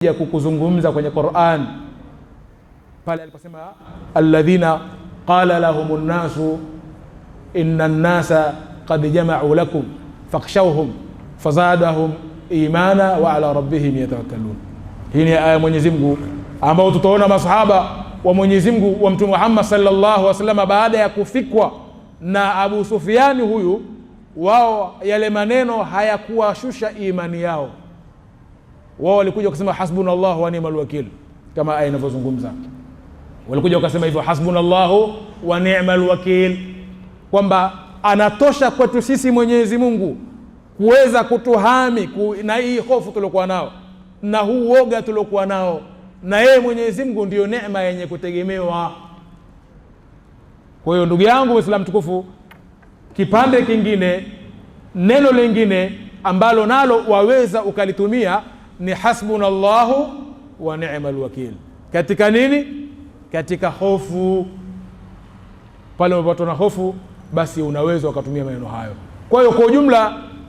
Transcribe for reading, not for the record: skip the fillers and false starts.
ya kukuzungumza kwenye Qur'an pale aliposema alladhina qala lahumun nasu inna an-nasa qad jama'u lakum fakhshawhum fazadahum imana wa ala rabbihim yatawakkalun. Hii ni aya Mwenyezi Mungu ambao tutaona masahaba wa Mwenyezi Mungu wa Mtume Muhammad sallallahu alaihi wasallam baada ya kufikwa na Abu Sufyan huyu, wao yale maneno hayakuwashusha imani yao. Wao walikuja kusema hasbunallahu wa ni'mal wakil, kama aya inavyozungumza. Walikuja wakasema hivyo hasbunallahu wa ni'mal wakil, kwamba anatosha kwetu sisi Mwenyezi Mungu kuweza kutuhami na hii hofu tuliokuwa nao na huu woga tuliokuwa nao, na yeye Mwenyezi Mungu ndio neema yenye kutegemewa. Kwa hiyo ndugu yangu Muislamu tukufu, kipande kingine, neno lingine ambalo nalo waweza ukalitumia ni hasbunallahu wa ni'mal wakil. Katika nini? Katika hofu. Pale unapoona hofu, basi unaweza ukatumia maneno hayo. Kwa hiyo kwa ujumla